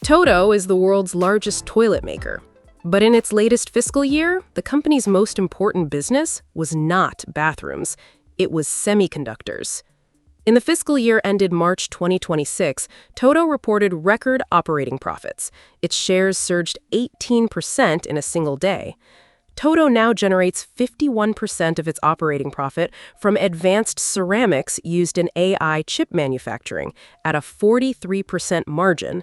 Toto is the world's largest toilet maker. But in its latest fiscal year, the company's most important business was not bathrooms. It was semiconductors. In the fiscal year ended March 2026, Toto reported record operating profits. Its shares surged 18% in a single day. Toto now generates 51% of its operating profit from advanced ceramics used in AI chip manufacturing at a 43% margin.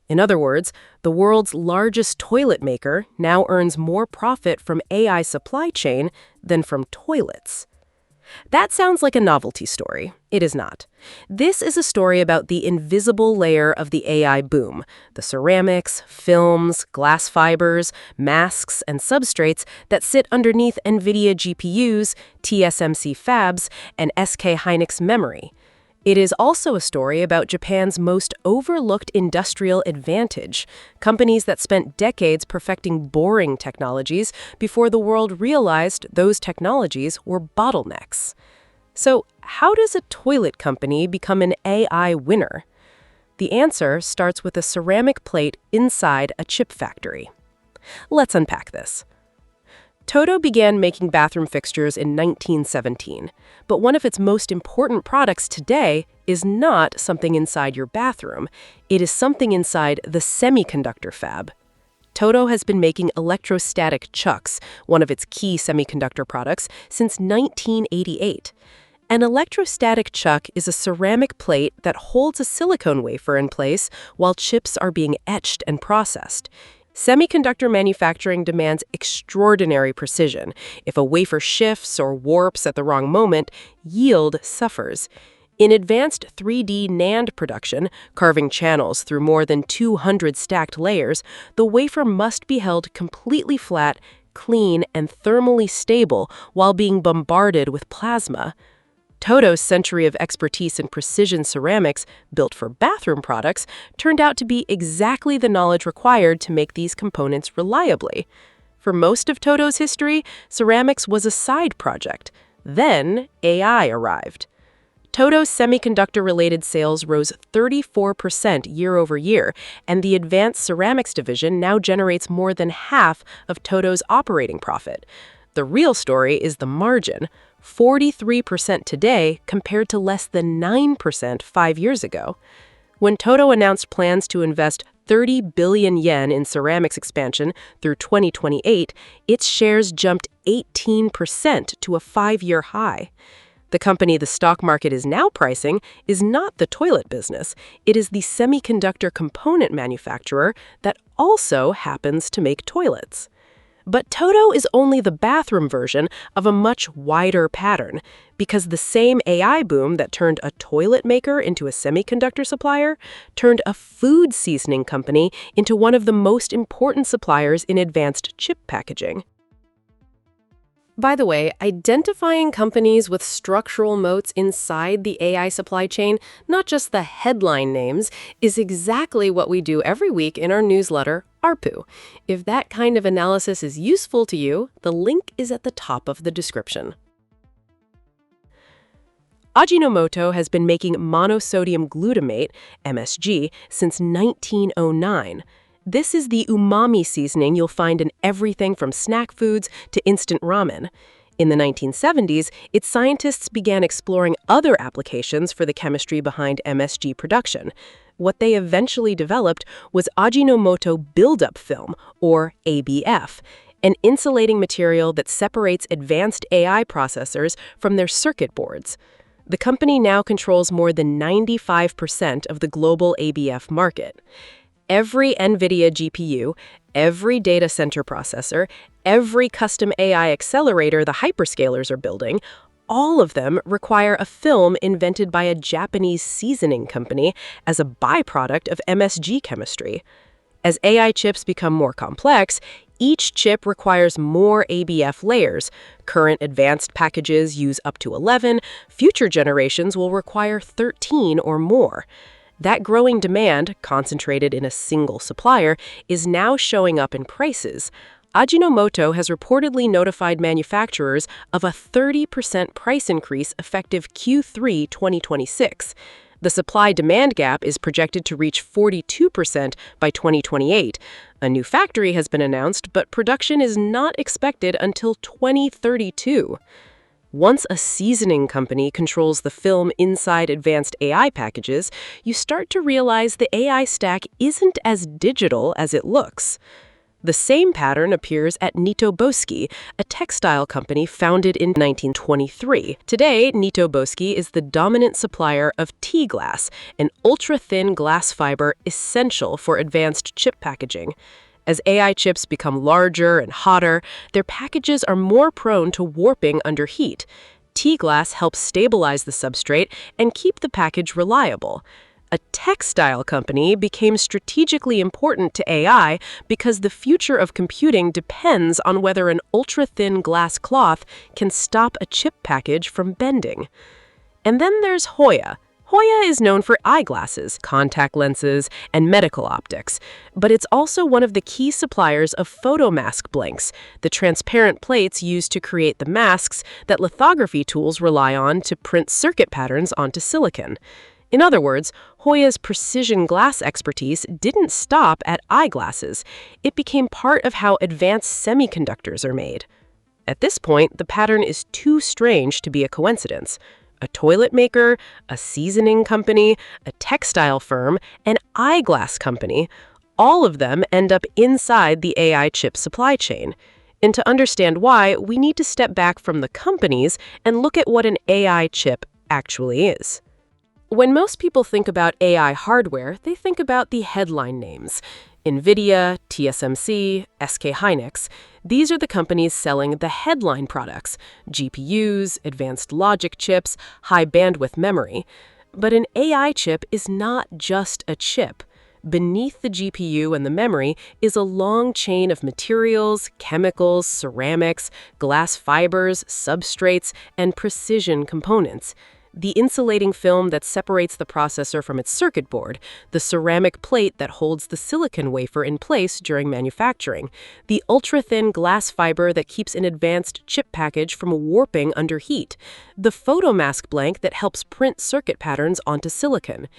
In other words, the world's largest toilet maker now earns more profit from AI supply chain than from toilets. That sounds like a novelty story. It is not. This is a story about the invisible layer of the AI boom, the ceramics, films, glass fibers, masks, and substrates that sit underneath Nvidia GPUs, TSMC Fabs, and SK Hynix memory. It is also a story about Japan's most overlooked industrial advantage, companies that spent decades perfecting boring technologies before the world realized those technologies were bottlenecks. So, how does a toilet company become an AI winner? The answer starts with a ceramic plate inside a chip factory. Let's unpack this. Toto began making bathroom fixtures in 1917, but one of its most important products today is not something inside your bathroom. It is something inside the semiconductor fab. Toto has been making electrostatic chucks, one of its key semiconductor products, since 1988. An electrostatic chuck is a ceramic plate that holds a silicone wafer in place while chips are being etched and processed. Semiconductor manufacturing demands extraordinary precision. If a wafer shifts or warps at the wrong moment, yield suffers. In advanced 3D NAND production, carving channels through more than 200 stacked layers, the wafer must be held completely flat, clean, and thermally stable while being bombarded with plasma. Toto's century of expertise in precision ceramics, built for bathroom products, turned out to be exactly the knowledge required to make these components reliably. For most of Toto's history, ceramics was a side project. Then, AI arrived. Toto's semiconductor-related sales rose 34% year over year, and the advanced ceramics division now generates more than half of Toto's operating profit. The real story is the margin, 43% today compared to less than 9% 5 years ago. When Toto announced plans to invest 30 billion yen in ceramics expansion through 2028, its shares jumped 18% to a 5-year high. The company the stock market is now pricing is not the toilet business. It is the semiconductor component manufacturer that also happens to make toilets. But Toto is only the bathroom version of a much wider pattern, because the same AI boom that turned a toilet maker into a semiconductor supplier turned a food seasoning company into one of the most important suppliers in advanced chip packaging. By the way, identifying companies with structural moats inside the AI supply chain, not just the headline names, is exactly what we do every week in our newsletter, ARPU. If that kind of analysis is useful to you, the link is at the top of the description. Ajinomoto has been making monosodium glutamate, MSG, since 1909. This is the umami seasoning you'll find in everything from snack foods to instant ramen. In the 1970s, its scientists began exploring other applications for the chemistry behind MSG production. What they eventually developed was Ajinomoto buildup film, or ABF, an insulating material that separates advanced AI processors from their circuit boards. The company now controls more than 95% of the global ABF market. Every Nvidia GPU, every data center processor, every custom AI accelerator the hyperscalers are building, all of them require a film invented by a Japanese seasoning company as a byproduct of MSG chemistry. As AI chips become more complex, each chip requires more ABF layers. Current advanced packages use up to 11, future generations will require 13 or more. That growing demand, concentrated in a single supplier, is now showing up in prices. Ajinomoto has reportedly notified manufacturers of a 30% price increase effective Q3 2026. The supply-demand gap is projected to reach 42% by 2028. A new factory has been announced, but production is not expected until 2032. Once a seasoning company controls the film inside advanced AI packages, you start to realize the AI stack isn't as digital as it looks. The same pattern appears at Boski, a textile company founded in 1923. Today, Boski is the dominant supplier of T-glass, an ultra-thin glass fiber essential for advanced chip packaging. As AI chips become larger and hotter, their packages are more prone to warping under heat. T-glass helps stabilize the substrate and keep the package reliable. A textile company became strategically important to AI because the future of computing depends on whether an ultra-thin glass cloth can stop a chip package from bending. And then there's Hoya. Hoya is known for eyeglasses, contact lenses, and medical optics, but it's also one of the key suppliers of photomask blanks, the transparent plates used to create the masks that lithography tools rely on to print circuit patterns onto silicon. In other words, Hoya's precision glass expertise didn't stop at eyeglasses. It became part of how advanced semiconductors are made. At this point, the pattern is too strange to be a coincidence. A toilet maker, a seasoning company, a textile firm, an eyeglass company, all of them end up inside the AI chip supply chain. And to understand why, we need to step back from the companies and look at what an AI chip actually is. When most people think about AI hardware, they think about the headline names. Nvidia, TSMC, SK Hynix. These are the companies selling the headline products: GPUs, advanced logic chips, high bandwidth memory. But an AI chip is not just a chip. Beneath the GPU and the memory is a long chain of materials, chemicals, ceramics, glass fibers, substrates, and precision components. The insulating film that separates the processor from its circuit board, the ceramic plate that holds the silicon wafer in place during manufacturing, the ultra-thin glass fiber that keeps an advanced chip package from warping under heat, the photomask blank that helps print circuit patterns onto silicon.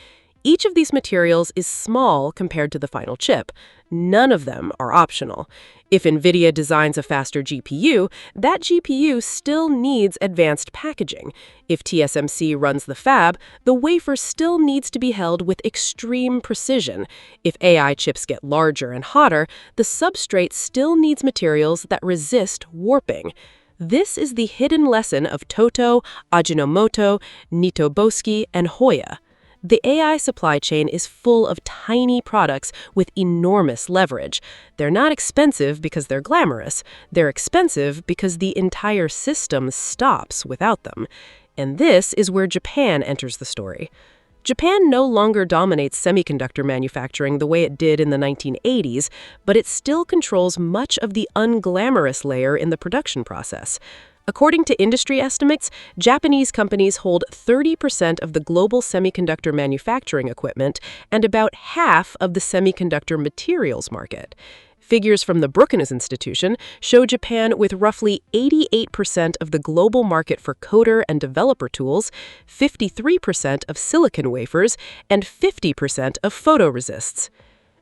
Each of these materials is small compared to the final chip. None of them are optional. If Nvidia designs a faster GPU, that GPU still needs advanced packaging. If TSMC runs the fab, the wafer still needs to be held with extreme precision. If AI chips get larger and hotter, the substrate still needs materials that resist warping. This is the hidden lesson of Toto, Ajinomoto, Boski, and Hoya. The AI supply chain is full of tiny products with enormous leverage. They're not expensive because they're glamorous. They're expensive because the entire system stops without them. And this is where Japan enters the story. Japan no longer dominates semiconductor manufacturing the way it did in the 1980s, but it still controls much of the unglamorous layer in the production process. According to industry estimates, Japanese companies hold 30% of the global semiconductor manufacturing equipment and about half of the semiconductor materials market. Figures from the Brookings Institution show Japan with roughly 88% of the global market for coder and developer tools, 53% of silicon wafers, and 50% of photoresists.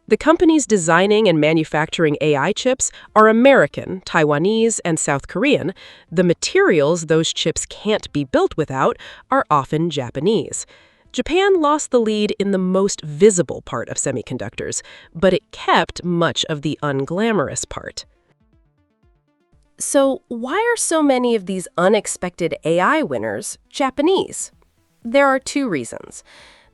The companies designing and manufacturing AI chips are American, Taiwanese, and South Korean. The materials those chips can't be built without are often Japanese. Japan lost the lead in the most visible part of semiconductors, but it kept much of the unglamorous part. So, why are so many of these unexpected AI winners Japanese? There are two reasons.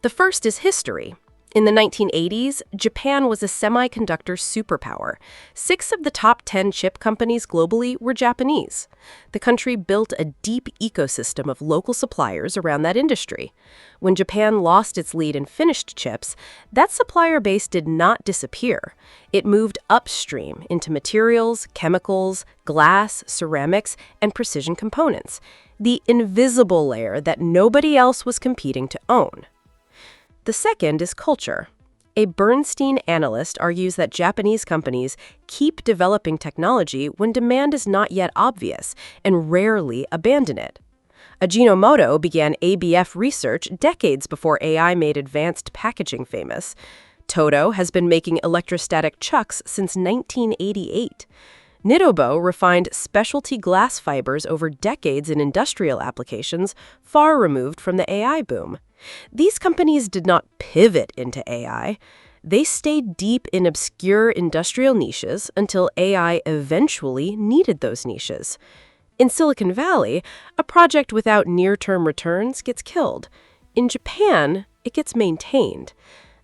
The first is history. In the 1980s, Japan was a semiconductor superpower. 6 of the top 10 chip companies globally were Japanese. The country built a deep ecosystem of local suppliers around that industry. When Japan lost its lead in finished chips, that supplier base did not disappear. It moved upstream into materials, chemicals, glass, ceramics, and precision components, the invisible layer that nobody else was competing to own. The second is culture. A Bernstein analyst argues that Japanese companies keep developing technology when demand is not yet obvious and rarely abandon it. Ajinomoto began ABF research decades before AI made advanced packaging famous. Toto has been making electrostatic chucks since 1988. Nitobo refined specialty glass fibers over decades in industrial applications, far removed from the AI boom. These companies did not pivot into AI. They stayed deep in obscure industrial niches until AI eventually needed those niches. In Silicon Valley, a project without near-term returns gets killed. In Japan, it gets maintained.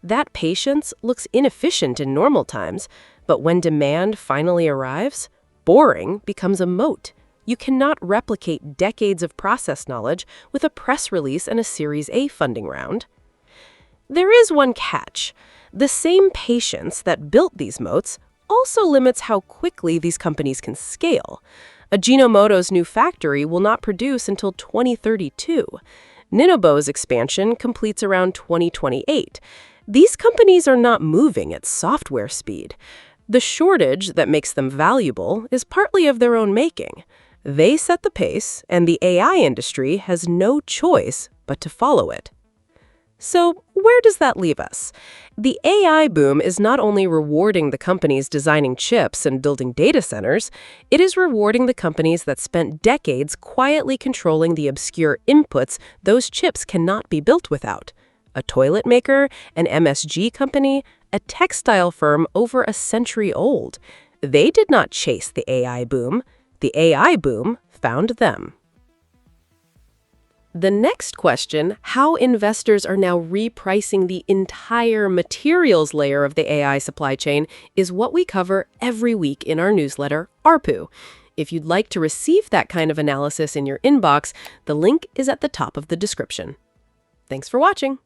That patience looks inefficient in normal times, but when demand finally arrives, boring becomes a moat. You cannot replicate decades of process knowledge with a press release and a Series A funding round. There is one catch. The same patience that built these moats also limits how quickly these companies can scale. Ajinomoto's new factory will not produce until 2032. Nitobo's expansion completes around 2028. These companies are not moving at software speed. The shortage that makes them valuable is partly of their own making. They set the pace, and the AI industry has no choice but to follow it. So, where does that leave us? The AI boom is not only rewarding the companies designing chips and building data centers, it is rewarding the companies that spent decades quietly controlling the obscure inputs those chips cannot be built without. A toilet maker, an MSG company, a textile firm over a century old. They did not chase the AI boom. The AI boom found them. The next question, how investors are now repricing the entire materials layer of the AI supply chain, is what we cover every week in our newsletter, ARPU. If you'd like to receive that kind of analysis in your inbox, the link is at the top of the description. Thanks for watching.